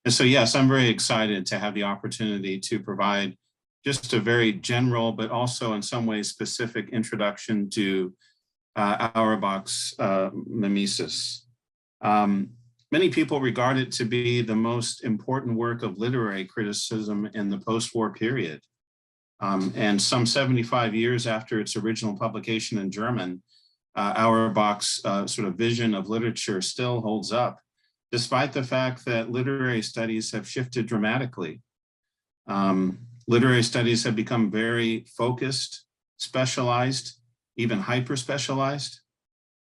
And so, yes, I'm very excited to have the opportunity to provide just a very general, but also in some ways specific introduction to Auerbach's Mimesis. Many people regard it to be the most important work of literary criticism in the post-war period. And some 75 years after its original publication in German, Auerbach's sort of vision of literature still holds up, despite the fact that literary studies have shifted dramatically. Literary studies have become very focused, specialized, even hyper-specialized.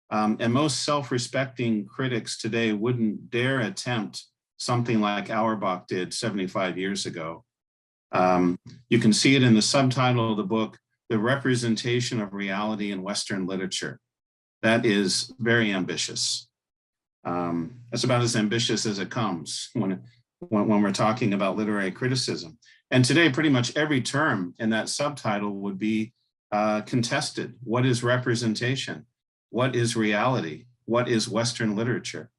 And most self-respecting critics today wouldn't dare attempt something like Auerbach did 75 years ago. You can see it in the subtitle of the book, The Representation of Reality in Western Literature. That is very ambitious. It's about as ambitious as it comes when we're talking about literary criticism. And today, pretty much every term in that subtitle would be contested. What is representation? What is reality? What is Western literature?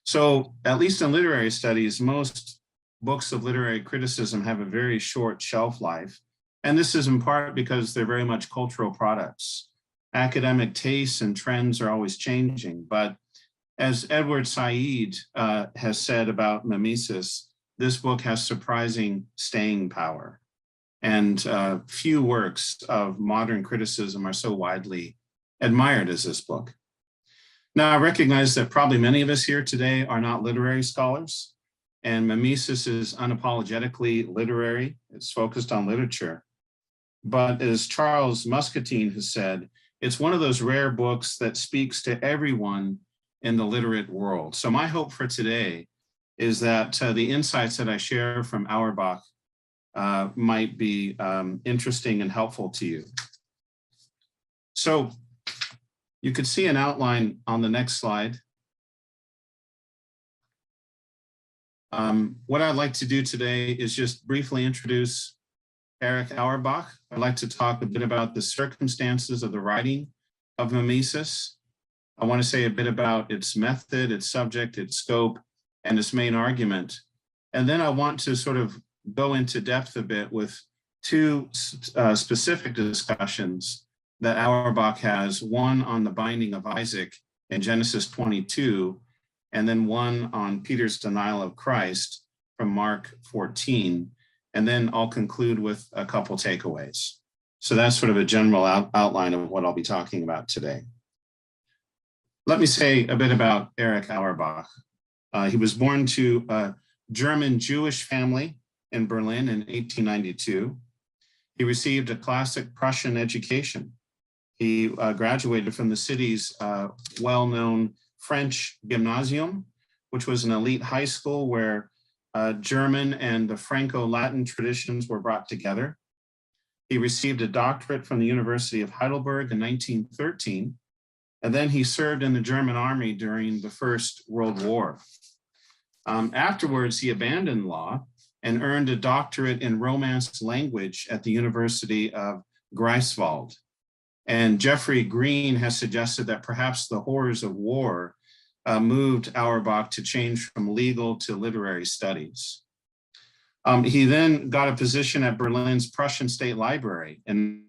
So, at least in literary studies, most books of literary criticism have a very short shelf life. And this is in part because they're very much cultural products. Academic tastes and trends are always changing. But as Edward Said has said about Mimesis, this book has surprising staying power. And few works of modern criticism are so widely admired as this book. Now, I recognize that probably many of us here today are not literary scholars, and Mimesis is unapologetically literary. It's focused on literature. But as Charles Muscatine has said, it's one of those rare books that speaks to everyone in the literate world. So my hope for today is that the insights that I share from Auerbach might be interesting and helpful to you. So you could see an outline on the next slide. What I'd like to do today is just briefly introduce Erich Auerbach. I'd like to talk a bit about the circumstances of the writing of Mimesis. I want to say a bit about its method, its subject, its scope, and its main argument. And then I want to sort of go into depth a bit with two specific discussions that Auerbach has, one on the binding of Isaac in Genesis 22, and then one on Peter's denial of Christ from Mark 14. And then I'll conclude with a couple takeaways. So that's sort of a general outline of what I'll be talking about today. Let me say a bit about Erich Auerbach. He was born to a German Jewish family in Berlin in 1892. He received a classic Prussian education. He graduated from the city's well-known French gymnasium, which was an elite high school where German and the Franco-Latin traditions were brought together. He received a doctorate from the University of Heidelberg in 1913, and then he served in the German army during the First World War. Afterwards, he abandoned law and earned a doctorate in Romance language at the University of Greifswald. And Jeffrey Green has suggested that perhaps the horrors of war moved Auerbach to change from legal to literary studies. He then got a position at Berlin's Prussian State Library. And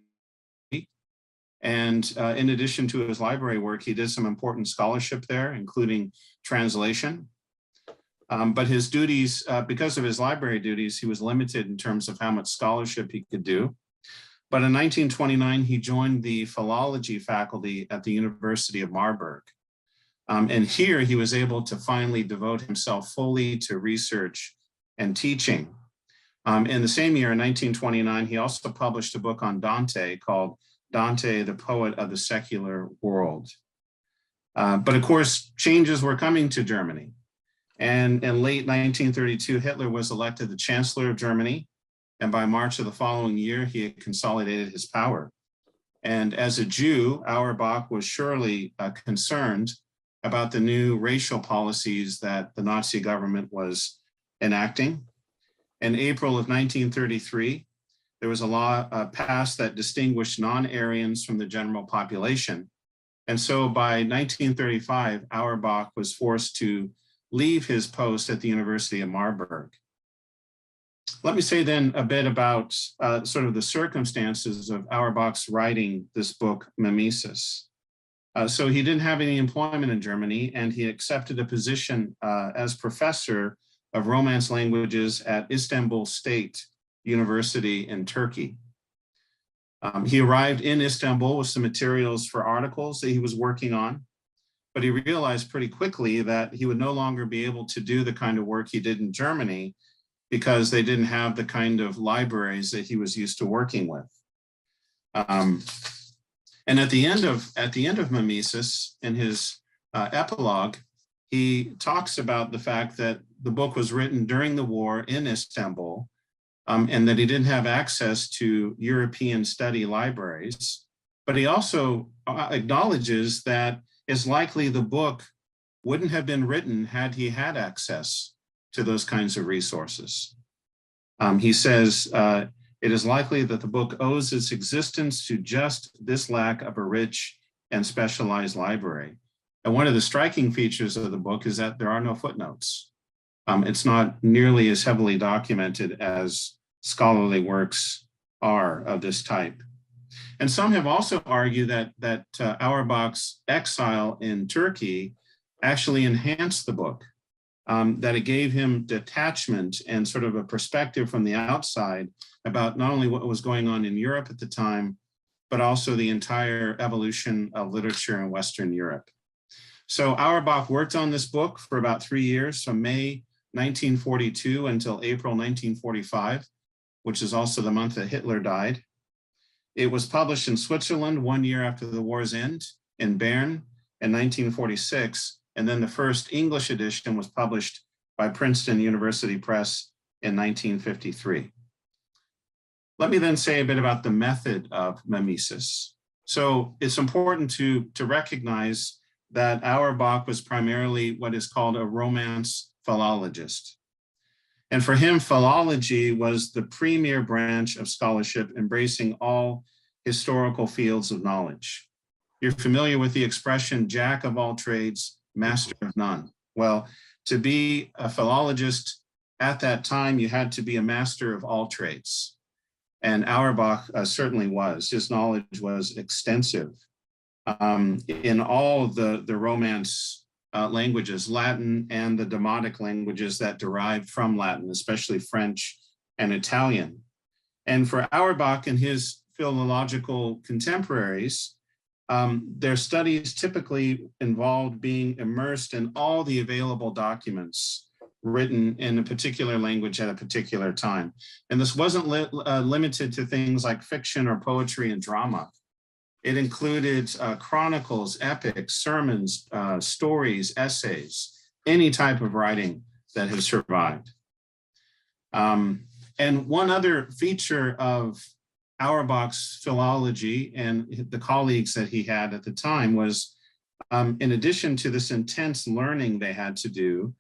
in addition to his library work, he did some important scholarship there, including translation. But his duties, because of his library duties, he was limited in terms of how much scholarship he could do. But in 1929, he joined the philology faculty at the University of Marburg. And here he was able to finally devote himself fully to research and teaching. In the same year, in 1929, he also published a book on Dante called Dante, the Poet of the Secular World. But of course, changes were coming to Germany. And in late 1932, Hitler was elected the Chancellor of Germany. And by March of the following year, he had consolidated his power. And as a Jew, Auerbach was surely concerned about the new racial policies that the Nazi government was enacting. In April of 1933, there was a law passed that distinguished non-Aryans from the general population. And so by 1935, Auerbach was forced to leave his post at the University of Marburg. Let me say then a bit about sort of the circumstances of Auerbach's writing this book, Mimesis. So he didn't have any employment in Germany, and he accepted a position as professor of Romance languages at Istanbul State University in Turkey. He arrived in Istanbul with some materials for articles that he was working on, but he realized pretty quickly that he would no longer be able to do the kind of work he did in Germany because they didn't have the kind of libraries that he was used to working with. And at the end of Mimesis, in his epilogue, he talks about the fact that the book was written during the war in Istanbul, and that he didn't have access to European study libraries. But he also acknowledges that it's likely the book wouldn't have been written had he had access to those kinds of resources. He says, it is likely that the book owes its existence to just this lack of a rich and specialized library. And one of the striking features of the book is that there are no footnotes. It's not nearly as heavily documented as scholarly works are of this type. And some have also argued that Auerbach's exile in Turkey actually enhanced the book, that it gave him detachment and sort of a perspective from the outside about not only what was going on in Europe at the time, but also the entire evolution of literature in Western Europe. So Auerbach worked on this book for about 3 years, from May 1942 until April 1945, which is also the month that Hitler died. It was published in Switzerland 1 year after the war's end, in Bern in 1946, and then the first English edition was published by Princeton University Press in 1953. Let me then say a bit about the method of mimesis. So it's important to recognize that Auerbach was primarily what is called a Romance philologist. And for him, philology was the premier branch of scholarship, embracing all historical fields of knowledge. You're familiar with the expression, jack of all trades, master of none. Well, to be a philologist at that time, you had to be a master of all trades. And Auerbach certainly was. His knowledge was extensive in all of the Romance languages, Latin and the Demotic languages that derived from Latin, especially French and Italian. And for Auerbach and his philological contemporaries, their studies typically involved being immersed in all the available documents written in a particular language at a particular time. And this wasn't limited to things like fiction or poetry and drama. It included chronicles, epics, sermons, stories, essays, any type of writing that has survived. And one other feature of Auerbach's philology and the colleagues that he had at the time was, in addition to this intense learning they had to do,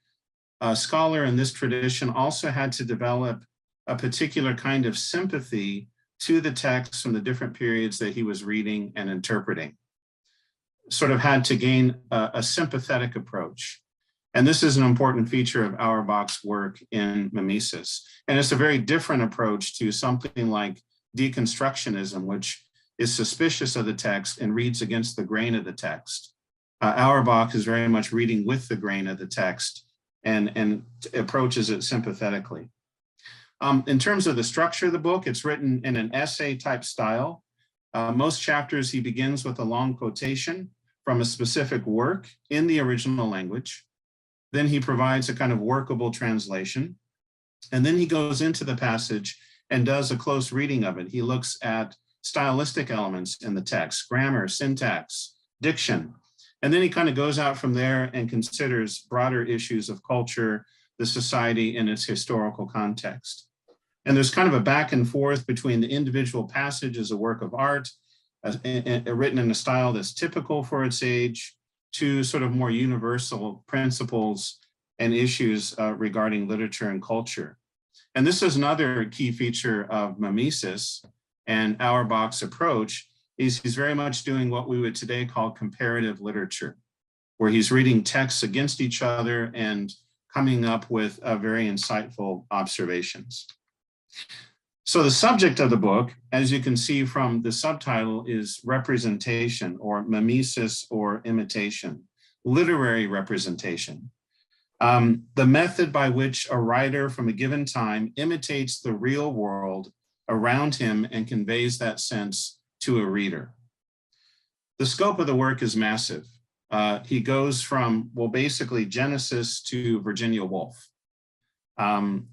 a scholar in this tradition also had to develop a particular kind of sympathy to the text from the different periods that he was reading and interpreting. Sort of had to gain a sympathetic approach. And this is an important feature of Auerbach's work in Mimesis. And it's a very different approach to something like deconstructionism, which is suspicious of the text and reads against the grain of the text. Auerbach is very much reading with the grain of the text and approaches it sympathetically. In terms of the structure of the book, it's written in an essay type style. Most chapters, he begins with a long quotation from a specific work in the original language. Then he provides a kind of workable translation. And then he goes into the passage and does a close reading of it. He looks at stylistic elements in the text, grammar, syntax, diction. And then he kind of goes out from there and considers broader issues of culture, the society, and its historical context. And there's kind of a back and forth between the individual passage as a work of art, written in a style that's typical for its age, to sort of more universal principles and issues regarding literature and culture. And this is another key feature of Mimesis and Auerbach's approach. He's very much doing what we would today call comparative literature, where he's reading texts against each other and coming up with very insightful observations. So the subject of the book, as you can see from the subtitle, is representation, or mimesis, or imitation, literary representation. The method by which a writer from a given time imitates the real world around him and conveys that sense to a reader. The scope of the work is massive. He goes from, well, basically Genesis to Virginia Woolf. And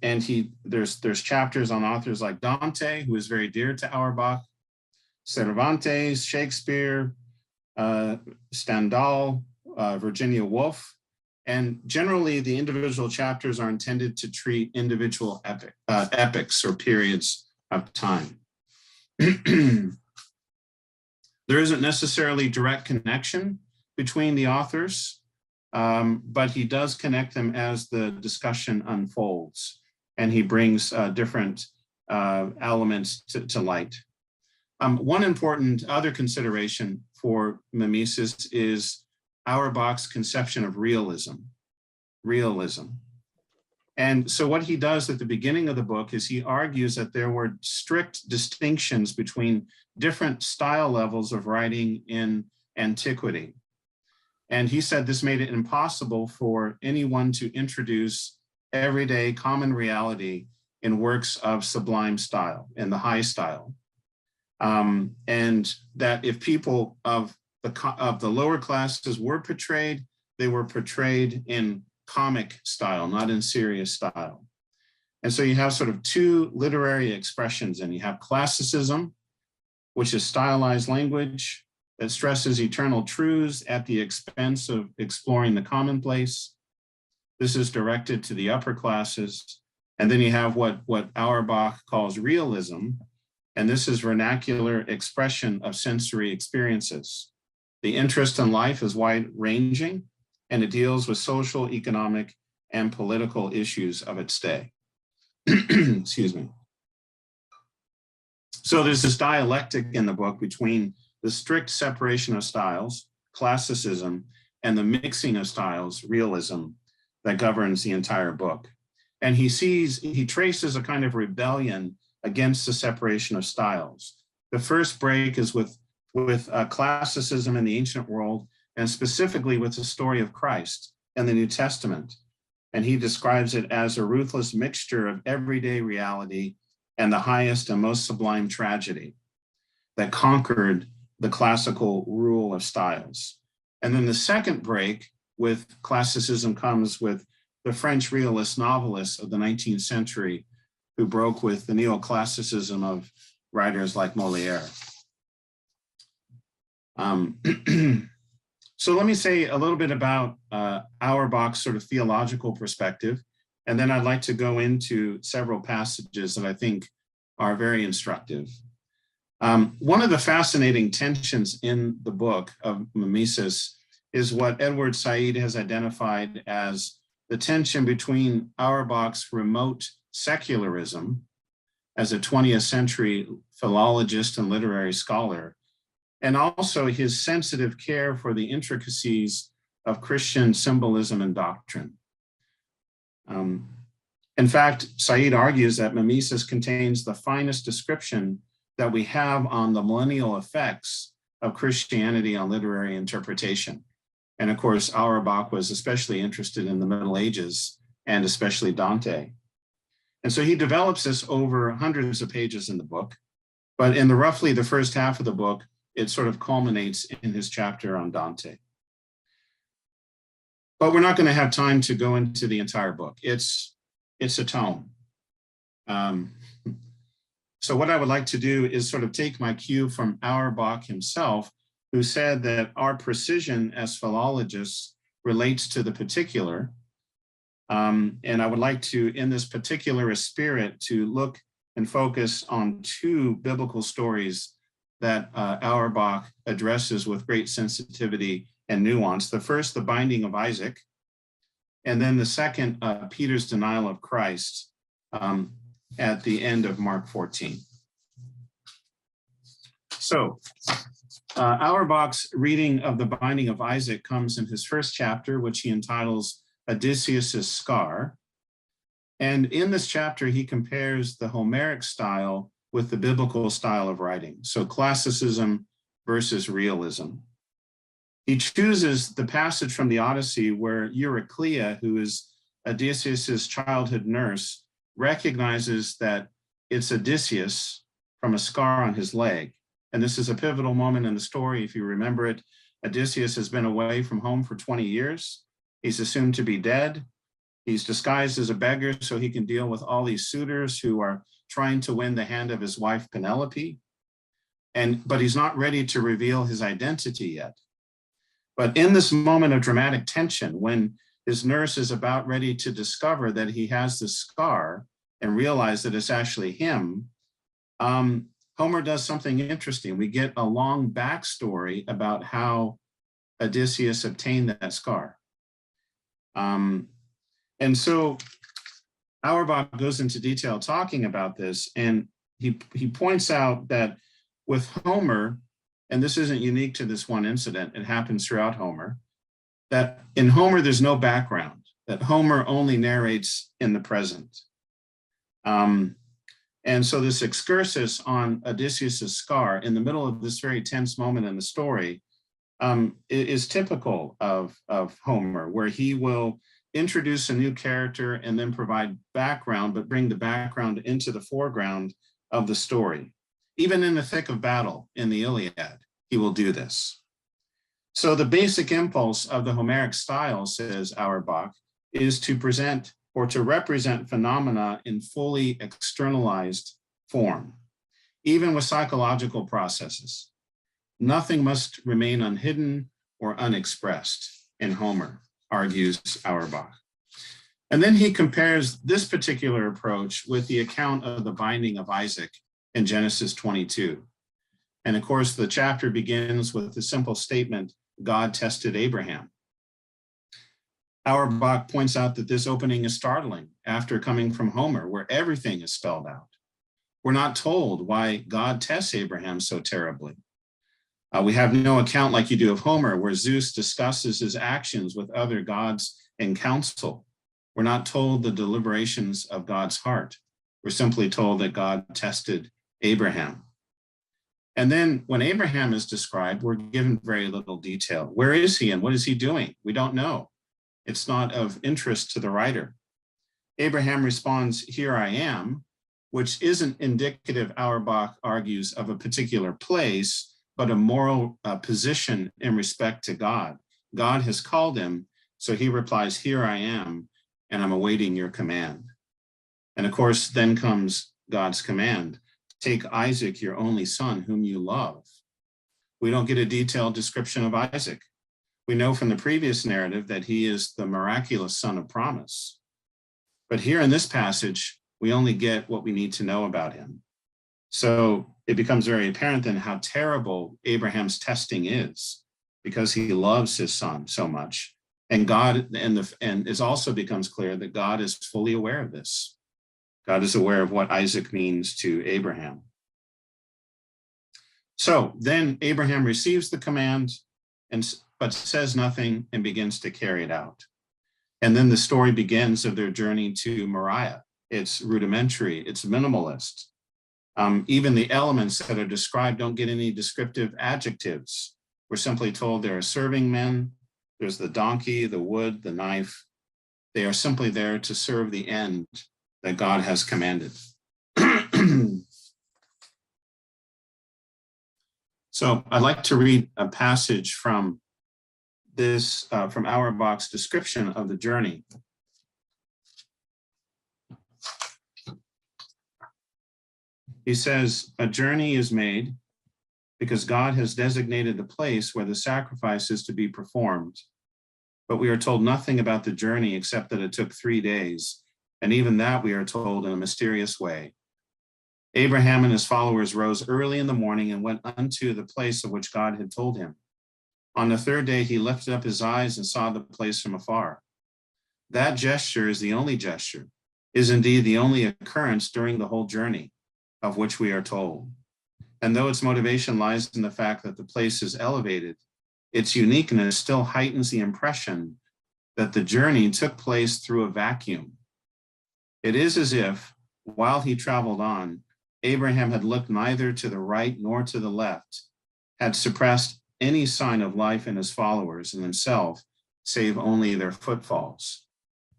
there's chapters on authors like Dante, who is very dear to Auerbach, Cervantes, Shakespeare, Stendhal, Virginia Woolf. And generally, the individual chapters are intended to treat individual epics or periods of time. There isn't necessarily direct connection between the authors, but he does connect them as the discussion unfolds, and he brings different elements to light. One important other consideration for mimesis is Auerbach's conception of realism. And so what he does at the beginning of the book is he argues that there were strict distinctions between different style levels of writing in antiquity. And he said this made it impossible for anyone to introduce everyday common reality in works of sublime style, in the high style. And that if people of the lower classes were portrayed, they were portrayed in comic style, not in serious style. And so you have sort of two literary expressions, and you have classicism, which is stylized language that stresses eternal truths at the expense of exploring the commonplace. This is directed to the upper classes. And then you have what Auerbach calls realism, and this is vernacular expression of sensory experiences. The interest in life is wide-ranging, and it deals with social, economic, and political issues of its day. Excuse me. So there's this dialectic in the book between the strict separation of styles, classicism, and the mixing of styles, realism, that governs the entire book. And he traces a kind of rebellion against the separation of styles. The first break is with classicism in the ancient world, and specifically with the story of Christ and the New Testament. And he describes it as a ruthless mixture of everyday reality and the highest and most sublime tragedy that conquered the classical rule of styles. And then the second break with classicism comes with the French realist novelists of the 19th century who broke with the neoclassicism of writers like Molière. So let me say a little bit about Auerbach's sort of theological perspective, and then I'd like to go into several passages that I think are very instructive. One of the fascinating tensions in the book of Mimesis is what Edward Said has identified as the tension between Auerbach's remote secularism as a 20th century philologist and literary scholar, and also his sensitive care for the intricacies of Christian symbolism and doctrine. In fact, Said argues that Mimesis contains the finest description that we have on the millennial effects of Christianity on literary interpretation. And of course, Auerbach was especially interested in the Middle Ages, and especially Dante. And so he develops this over hundreds of pages in the book, but in roughly the first half of the book, it sort of culminates in his chapter on Dante. But we're not going to have time to go into the entire book. It's a tome. So what I would like to do is sort of take my cue from Auerbach himself, who said that our precision as philologists relates to the particular. And I would like to, in this particular spirit, to look and focus on two biblical stories that Auerbach addresses with great sensitivity and nuance. The first, the binding of Isaac, and then the second, Peter's denial of Christ at the end of Mark 14. So Auerbach's reading of the binding of Isaac comes in his first chapter, which he entitles Odysseus's scar. And in this chapter, he compares the Homeric style with the biblical style of writing. So classicism versus realism. He chooses the passage from the Odyssey where Euryclea, who is Odysseus's childhood nurse, recognizes that it's Odysseus from a scar on his leg. And this is a pivotal moment in the story. If you remember it, Odysseus has been away from home for 20 years. He's assumed to be dead. He's disguised as a beggar so he can deal with all these suitors who are trying to win the hand of his wife, Penelope. But he's not ready to reveal his identity yet. But in this moment of dramatic tension, when his nurse is about ready to discover that he has this scar and realize that it's actually him, Homer does something interesting. We get a long backstory about how Odysseus obtained that scar. And so Auerbach goes into detail talking about this, and he points out that with Homer, and this isn't unique to this one incident, it happens throughout Homer, that in Homer there's no background, that Homer only narrates in the present. And so this excursus on Odysseus's scar in the middle of this very tense moment in the story is typical of Homer, where he will introduce a new character and then provide background, but bring the background into the foreground of the story. Even in the thick of battle in the Iliad, he will do this. So the basic impulse of the Homeric style, says Auerbach, is to present or to represent phenomena in fully externalized form, even with psychological processes. Nothing must remain unhidden or unexpressed in Homer, argues Auerbach. And then he compares this particular approach with the account of the binding of Isaac in Genesis 22. And of course, the chapter begins with the simple statement, God tested Abraham. Auerbach points out that this opening is startling after coming from Homer, where everything is spelled out. We're not told why God tests Abraham so terribly. We have no account like you do of Homer, where Zeus discusses his actions with other gods in council. We're not told the deliberations of God's heart. We're simply told that God tested Abraham. And then when Abraham is described, we're given very little detail. Where is he and what is he doing? We don't know. It's not of interest to the writer. Abraham responds, "Here I am," which isn't indicative, Auerbach argues, of a particular place, but a moral position in respect to God. God has called him, so he replies, "Here I am, and I'm awaiting your command." And of course, then comes God's command, "Take Isaac, your only son, whom you love." We don't get a detailed description of Isaac. We know from the previous narrative that he is the miraculous son of promise. But here in this passage, we only get what we need to know about him. So it becomes very apparent then how terrible Abraham's testing is, because he loves his son so much. And it also becomes clear that God is fully aware of this. God is aware of what Isaac means to Abraham. So then Abraham receives the command, but says nothing and begins to carry it out. And then the story begins of their journey to Moriah. It's rudimentary, it's minimalist. Even the elements that are described don't get any descriptive adjectives. We're simply told there are serving men, there's the donkey, the wood, the knife. They are simply there to serve the end that God has commanded. So I'd like to read a passage from from Auerbach's description of the journey. He says, "A journey is made because God has designated the place where the sacrifice is to be performed. But we are told nothing about the journey except that it took 3 days, and even that we are told in a mysterious way. Abraham and his followers rose early in the morning and went unto the place of which God had told him. On the 3rd day, he lifted up his eyes and saw the place from afar. That gesture is the only gesture, is indeed the only occurrence during the whole journey of which we are told. And though its motivation lies in the fact that the place is elevated, its uniqueness still heightens the impression that the journey took place through a vacuum. It is as if, while he traveled on, Abraham had looked neither to the right nor to the left, had suppressed any sign of life in his followers and himself, save only their footfalls.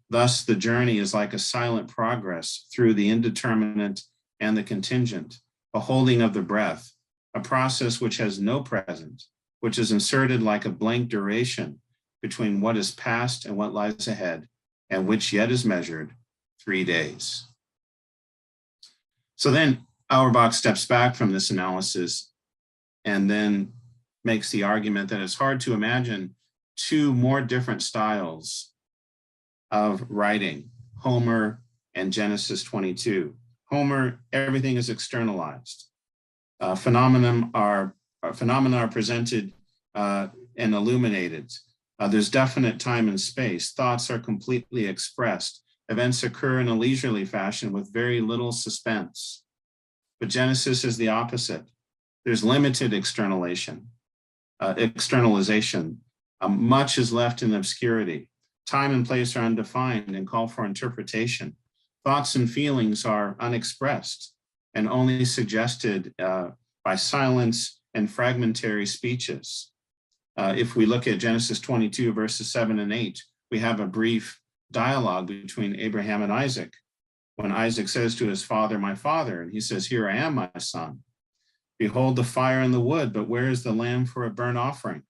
Thus, the journey is like a silent progress through the indeterminate and the contingent, a holding of the breath, a process which has no present, which is inserted like a blank duration between what is past and what lies ahead, and which yet is measured 3 days. So then Auerbach steps back from this analysis and then makes the argument that it's hard to imagine two more different styles of writing, Homer and Genesis 22. Homer, everything is externalized. Phenomena are presented and illuminated. There's definite time and space. Thoughts are completely expressed. Events occur in a leisurely fashion with very little suspense. But Genesis is the opposite. There's limited externalization. Much is left in obscurity. Time and place are undefined and call for interpretation. Thoughts and feelings are unexpressed and only suggested by silence and fragmentary speeches. If we look at Genesis 22, verses 7 and 8, we have a brief dialogue between Abraham and Isaac. When Isaac says to his father, "My father," and he says, "Here I am, my son. Behold the fire and the wood, but where is the lamb for a burnt offering?"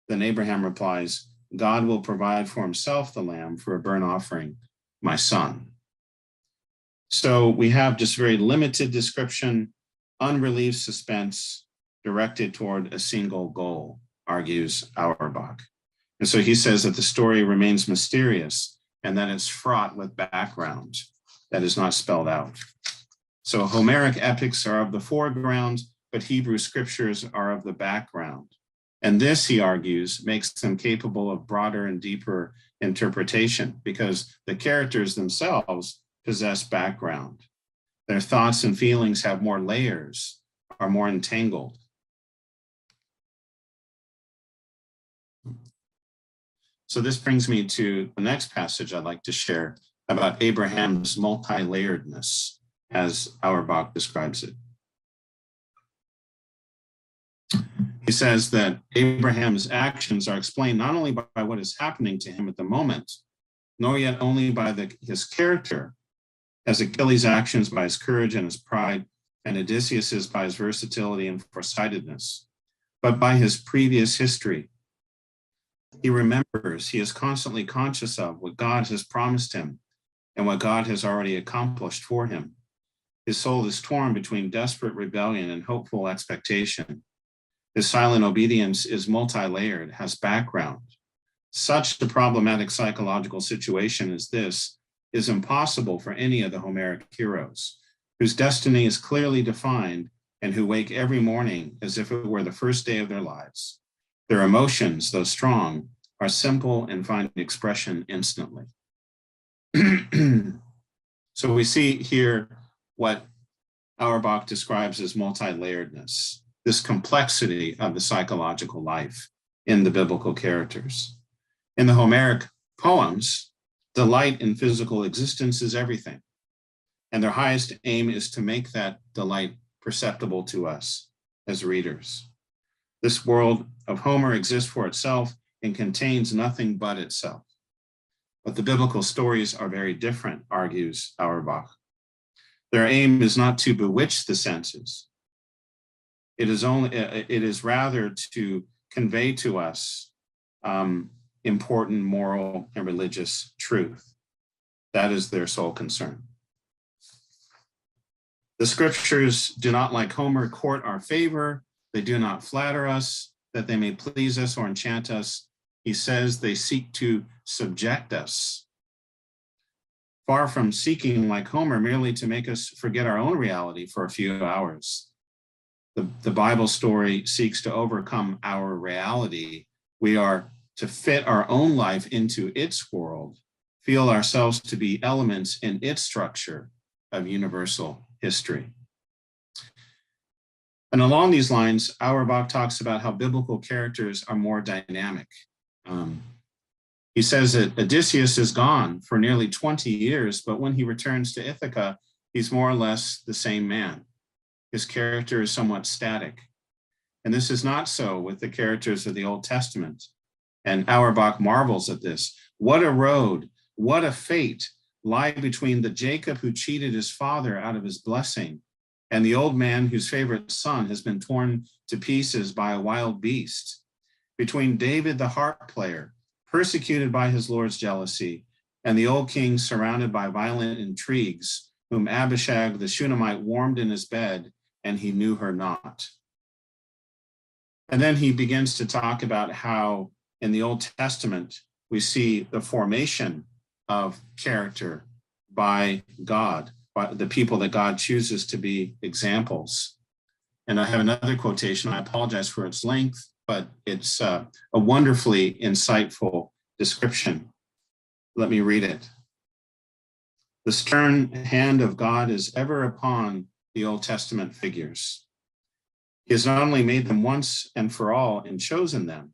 Then Abraham replies, "God will provide for himself the lamb for a burnt offering, my son." So we have just very limited description, unrelieved suspense directed toward a single goal, argues Auerbach. And so he says that the story remains mysterious and that it's fraught with background that is not spelled out. So Homeric epics are of the foreground, but Hebrew scriptures are of the background. And this, he argues, makes them capable of broader and deeper interpretation because the characters themselves possess background. Their thoughts and feelings have more layers, are more entangled. So this brings me to the next passage I'd like to share about Abraham's multi-layeredness, as Auerbach describes it. He says that Abraham's actions are explained not only by what is happening to him at the moment, nor yet only by his character, as Achilles' actions by his courage and his pride, and Odysseus's by his versatility and foresightedness, but by his previous history. He remembers, he is constantly conscious of what God has promised him and what God has already accomplished for him. His soul is torn between desperate rebellion and hopeful expectation. His silent obedience is multi-layered, has background. Such a problematic psychological situation as this is impossible for any of the Homeric heroes, whose destiny is clearly defined and who wake every morning as if it were the first day of their lives. Their emotions, though strong, are simple and find expression instantly. So we see here what Auerbach describes as multi-layeredness, this complexity of the psychological life in the biblical characters. In the Homeric poems, delight in physical existence is everything, and their highest aim is to make that delight perceptible to us as readers. This world of Homer exists for itself and contains nothing but itself. But the biblical stories are very different, argues Auerbach. Their aim is not to bewitch the senses. It is rather to convey to us important moral and religious truth. That is their sole concern. The scriptures do not, like Homer, court our favor. They do not flatter us that they may please us or enchant us. He says they seek to subject us. Far from seeking, like Homer, merely to make us forget our own reality for a few hours. The Bible story seeks to overcome our reality. We are to fit our own life into its world, feel ourselves to be elements in its structure of universal history. And along these lines, Auerbach talks about how biblical characters are more dynamic. He says that Odysseus is gone for nearly 20 years, but when he returns to Ithaca, he's more or less the same man. His character is somewhat static. And this is not so with the characters of the Old Testament. And Auerbach marvels at this. What a road, what a fate lie between the Jacob who cheated his father out of his blessing and the old man whose favorite son has been torn to pieces by a wild beast, between David the harp player, persecuted by his Lord's jealousy, and the old king surrounded by violent intrigues, whom Abishag the Shunammite warmed in his bed, and he knew her not. And then he begins to talk about how in the Old Testament, we see the formation of character by God, by the people that God chooses to be examples. And I have another quotation. I apologize for its length, but it's a wonderfully insightful description. Let me read it. The stern hand of God is ever upon the Old Testament figures. He has not only made them once and for all and chosen them,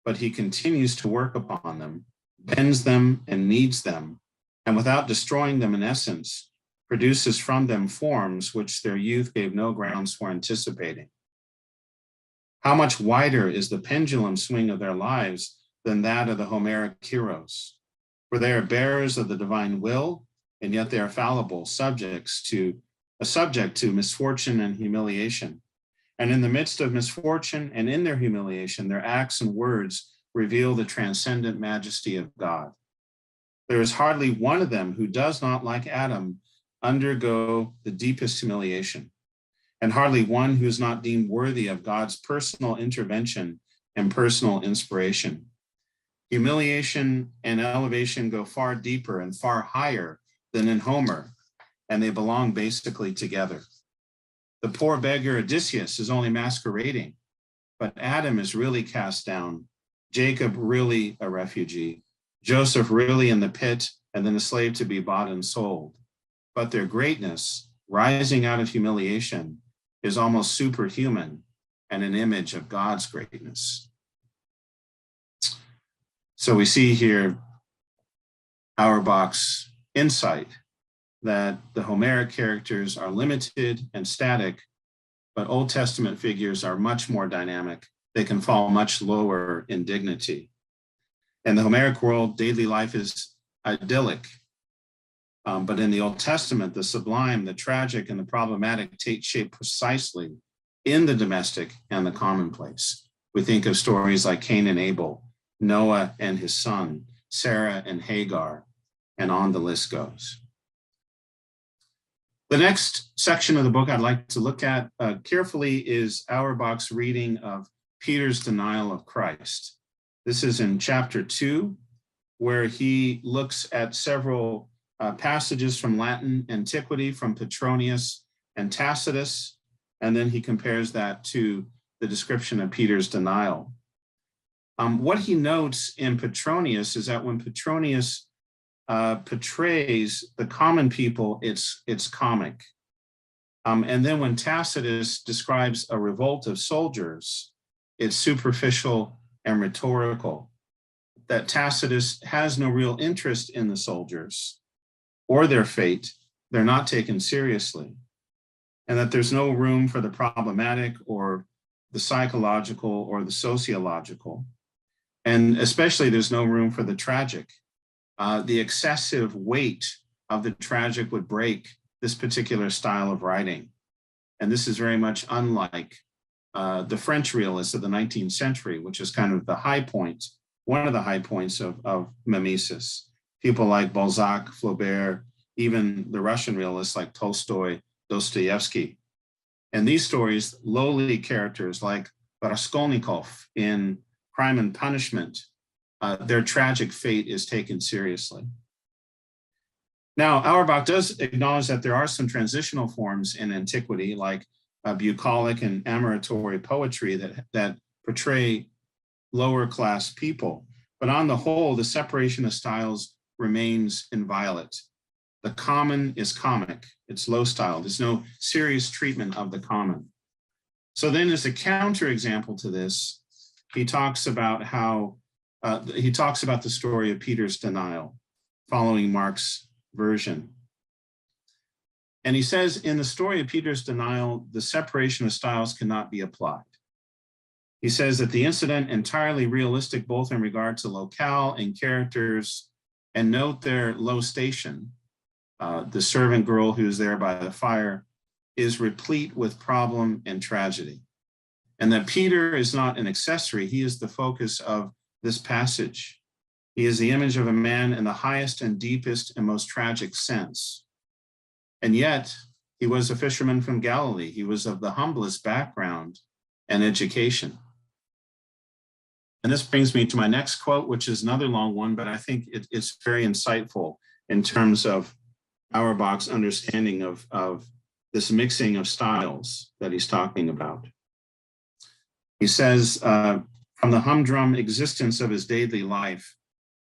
but he continues to work upon them, bends them and kneads them, and without destroying them in essence, produces from them forms which their youth gave no grounds for anticipating. How much wider is the pendulum swing of their lives than that of the Homeric heroes? For they are bearers of the divine will, and yet they are fallible, subject to misfortune and humiliation. And in the midst of misfortune and in their humiliation, their acts and words reveal the transcendent majesty of God. There is hardly one of them who does not, like Adam, undergo the deepest humiliation, and hardly one who is not deemed worthy of God's personal intervention and personal inspiration. Humiliation and elevation go far deeper and far higher than in Homer, and they belong basically together. The poor beggar Odysseus is only masquerading, but Adam is really cast down, Jacob really a refugee, Joseph really in the pit, and then a slave to be bought and sold. But their greatness, rising out of humiliation, is almost superhuman and an image of God's greatness. So we see here Auerbach's insight that the Homeric characters are limited and static, but Old Testament figures are much more dynamic. They can fall much lower in dignity. In the Homeric world, daily life is idyllic. But in the Old Testament, the sublime, the tragic, and the problematic take shape precisely in the domestic and the commonplace. We think of stories like Cain and Abel, Noah and his son, Sarah and Hagar, and on the list goes. The next section of the book I'd like to look at carefully is Auerbach's reading of Peter's denial of Christ. This is in chapter 2, where he looks at several passages from Latin antiquity, from Petronius and Tacitus, and then he compares that to the description of Peter's denial. What he notes in Petronius is that when Petronius portrays the common people, it's comic. And then when Tacitus describes a revolt of soldiers, it's superficial and rhetorical. That Tacitus has no real interest in the soldiers or their fate. They're not taken seriously. And that there's no room for the problematic or the psychological or the sociological. And especially there's no room for the tragic. The excessive weight of the tragic would break this particular style of writing. And this is very much unlike the French realists of the 19th century, which is kind of the high point, one of the high points of Mimesis. People like Balzac, Flaubert, even the Russian realists like Tolstoy, Dostoevsky. And these stories, lowly characters like Raskolnikov in Crime and Punishment, their tragic fate is taken seriously. Now, Auerbach does acknowledge that there are some transitional forms in antiquity, like bucolic and amoratory poetry that portray lower class people. But on the whole, the separation of styles remains inviolate. The common is comic, it's low style. There's no serious treatment of the common. So then as a counterexample to this, he talks about how he talks about the story of Peter's denial, following Mark's version. And he says, in the story of Peter's denial, the separation of styles cannot be applied. He says that the incident entirely realistic, both in regard to locale and characters, and note their low station, the servant girl who's there by the fire, is replete with problem and tragedy. And that Peter is not an accessory, he is the focus of this passage. He is the image of a man in the highest and deepest and most tragic sense. And yet, he was a fisherman from Galilee. He was of the humblest background and education. And this brings me to my next quote, which is another long one, but I think it's very insightful in terms of Auerbach's understanding of this mixing of styles that he's talking about. He says, from the humdrum existence of his daily life,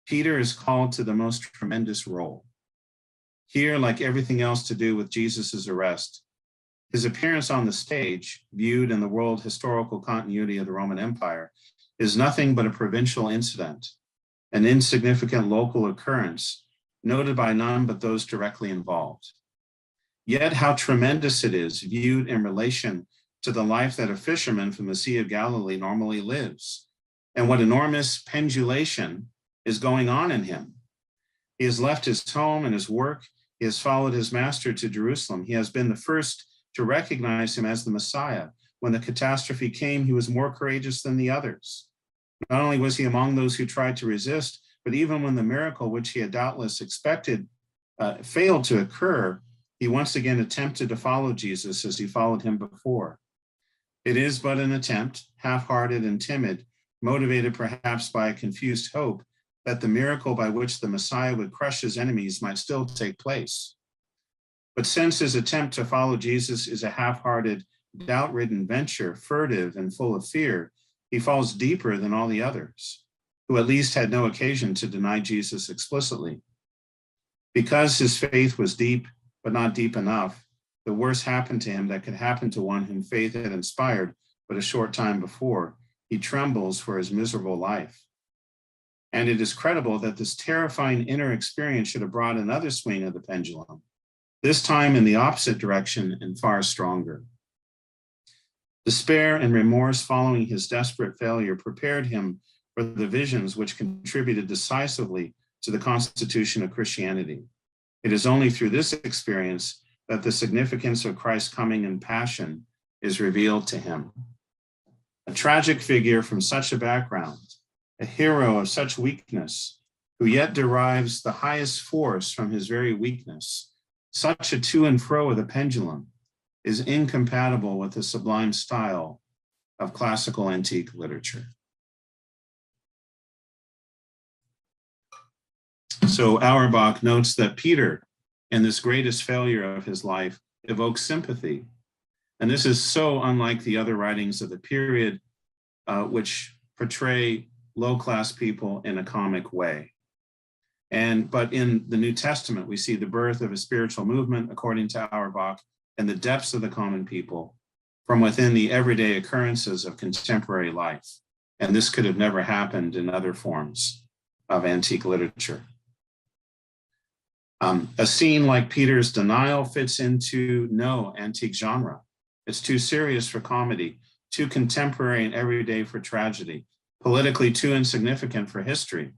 Peter is called to the most tremendous role. Here, like everything else to do with Jesus's arrest, his appearance on the stage, viewed in the world historical continuity of the Roman Empire, is nothing but a provincial incident, an insignificant local occurrence, noted by none but those directly involved. Yet how tremendous it is, viewed in relation to the life that a fisherman from the Sea of Galilee normally lives, and what enormous pendulation is going on in him. He has left his home and his work. He has followed his master to Jerusalem. He has been the first to recognize him as the Messiah. When the catastrophe came, he was more courageous than the others. Not only was he among those who tried to resist, but even when the miracle, which he had doubtless expected, failed to occur, he once again attempted to follow Jesus as he followed him before. It is but an attempt, half-hearted and timid, motivated perhaps by a confused hope that the miracle by which the Messiah would crush his enemies might still take place. But since his attempt to follow Jesus is a half-hearted, doubt-ridden venture, furtive and full of fear, he falls deeper than all the others, who at least had no occasion to deny Jesus explicitly. Because his faith was deep, but not deep enough, the worst happened to him that could happen to one whom faith had inspired but a short time before. He trembles for his miserable life. And it is credible that this terrifying inner experience should have brought another swing of the pendulum, this time in the opposite direction and far stronger. Despair and remorse following his desperate failure prepared him for the visions which contributed decisively to the constitution of Christianity. It is only through this experience that the significance of Christ's coming and passion is revealed to him. A tragic figure from such a background, a hero of such weakness, who yet derives the highest force from his very weakness, such a to and fro of the pendulum, is incompatible with the sublime style of classical antique literature. So Auerbach notes that Peter, in this greatest failure of his life, evokes sympathy. And this is so unlike the other writings of the period, which portray low-class people in a comic way. But in the New Testament, we see the birth of a spiritual movement, according to Auerbach, and the depths of the common people from within the everyday occurrences of contemporary life. And this could have never happened in other forms of antique literature. A scene like Peter's denial fits into no antique genre. It's too serious for comedy, too contemporary and everyday for tragedy, politically too insignificant for history.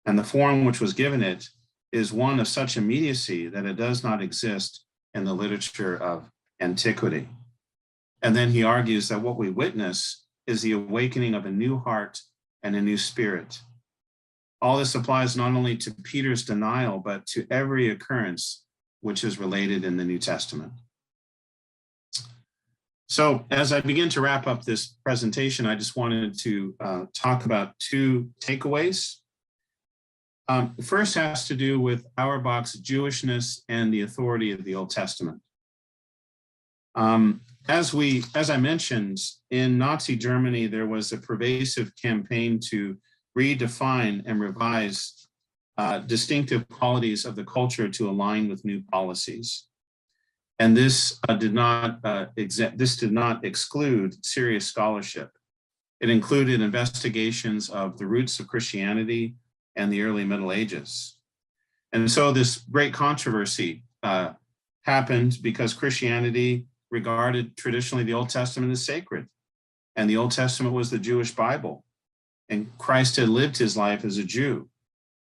And the form which was given it is one of such immediacy that it does not exist in the literature of antiquity. And then he argues that what we witness is the awakening of a new heart and a new spirit. All this applies not only to Peter's denial, but to every occurrence which is related in the New Testament. So as I begin to wrap up this presentation, I just wanted to talk about two takeaways. The first has to do with Auerbach's Jewishness and the authority of the Old Testament. As I mentioned, in Nazi Germany, there was a pervasive campaign to redefine and revise distinctive qualities of the culture to align with new policies. And this did not exclude serious scholarship. It included investigations of the roots of Christianity and the early Middle Ages. And so this great controversy happened because Christianity regarded traditionally the Old Testament as sacred, and the Old Testament was the Jewish Bible, and Christ had lived his life as a Jew.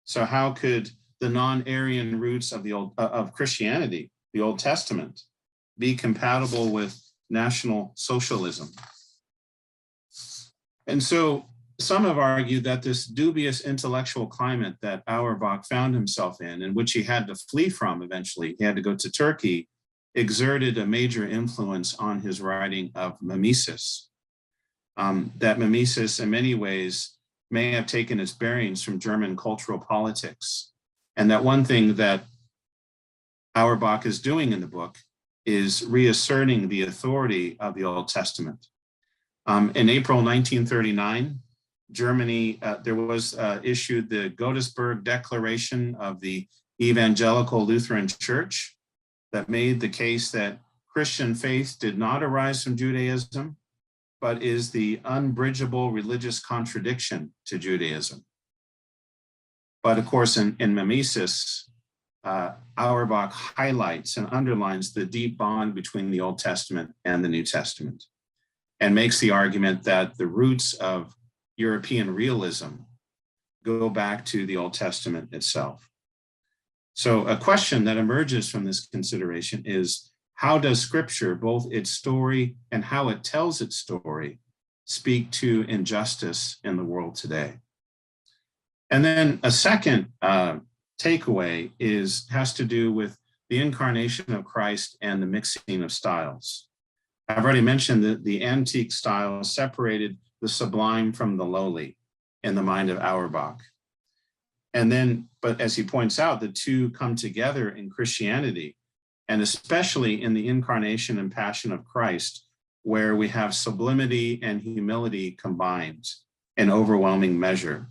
So how could the non-Aryan roots of Christianity, the Old Testament, be compatible with National Socialism? And so some have argued that this dubious intellectual climate that Auerbach found himself in which he had to flee from eventually, he had to go to Turkey, exerted a major influence on his writing of Mimesis. That Mimesis in many ways may have taken its bearings from German cultural politics. And that one thing that Auerbach is doing in the book is reasserting the authority of the Old Testament. In April 1939, Germany, there was issued the Godesberg Declaration of the Evangelical Lutheran Church that made the case that Christian faith did not arise from Judaism, but is the unbridgeable religious contradiction to Judaism. But of course, in Mimesis, Auerbach highlights and underlines the deep bond between the Old Testament and the New Testament, and makes the argument that the roots of European realism go back to the Old Testament itself. So a question that emerges from this consideration is, how does Scripture, both its story and how it tells its story, speak to injustice in the world today? And then a second takeaway has to do with the incarnation of Christ and the mixing of styles. I've already mentioned that the antique style separated the sublime from the lowly in the mind of Auerbach. And then, but as he points out, the two come together in Christianity, and especially in the incarnation and passion of Christ, where we have sublimity and humility combined in overwhelming measure.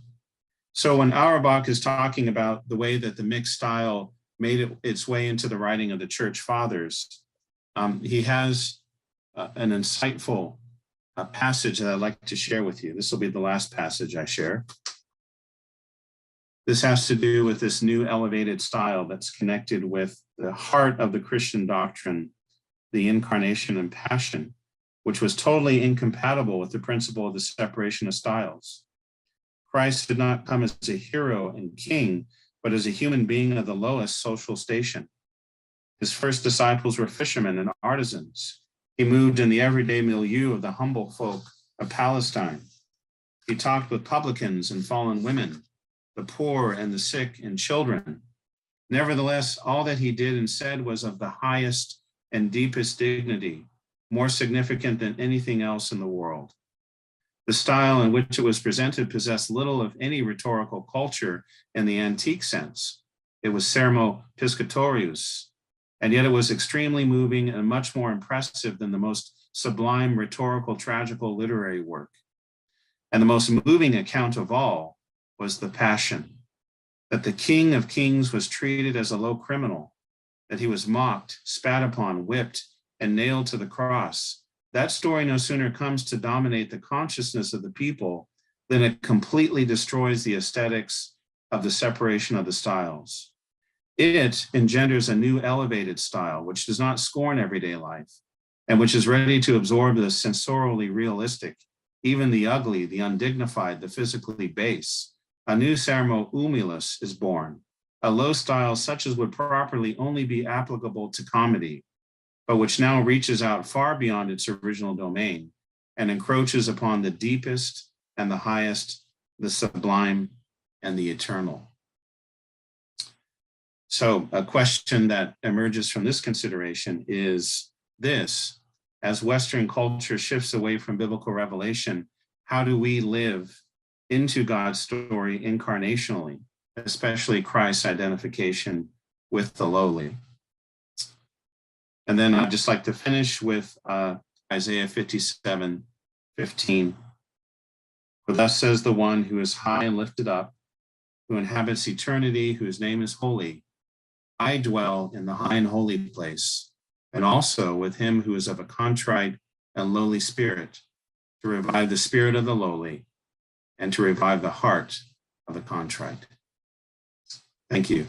So when Auerbach is talking about the way that the mixed style made its way into the writing of the Church Fathers, he has an insightful passage that I'd like to share with you. This will be the last passage I share. This has to do with this new elevated style that's connected with the heart of the Christian doctrine, the incarnation and passion, which was totally incompatible with the principle of the separation of styles. Christ did not come as a hero and king, but as a human being of the lowest social station. His first disciples were fishermen and artisans. He moved in the everyday milieu of the humble folk of Palestine. He talked with publicans and fallen women, the poor and the sick and children. Nevertheless, all that he did and said was of the highest and deepest dignity, more significant than anything else in the world. The style in which it was presented possessed little of any rhetorical culture in the antique sense. It was sermo piscatorius, and yet it was extremely moving and much more impressive than the most sublime rhetorical, tragical, literary work. And the most moving account of all was the passion, that the King of Kings was treated as a low criminal, that he was mocked, spat upon, whipped, and nailed to the cross. That story no sooner comes to dominate the consciousness of the people than it completely destroys the aesthetics of the separation of the styles. It engenders a new elevated style, which does not scorn everyday life, and which is ready to absorb the sensorially realistic, even the ugly, the undignified, the physically base. A new sermo humilus is born, a low style such as would properly only be applicable to comedy, but which now reaches out far beyond its original domain and encroaches upon the deepest and the highest, the sublime and the eternal. So a question that emerges from this consideration is this: as Western culture shifts away from biblical revelation, how do we live into God's story incarnationally, especially Christ's identification with the lowly? And then I'd just like to finish with Isaiah 57:15. For thus says the one who is high and lifted up, who inhabits eternity, whose name is holy. I dwell in the high and holy place, and also with him who is of a contrite and lowly spirit, to revive the spirit of the lowly, and to revive the heart of the contrite. Thank you.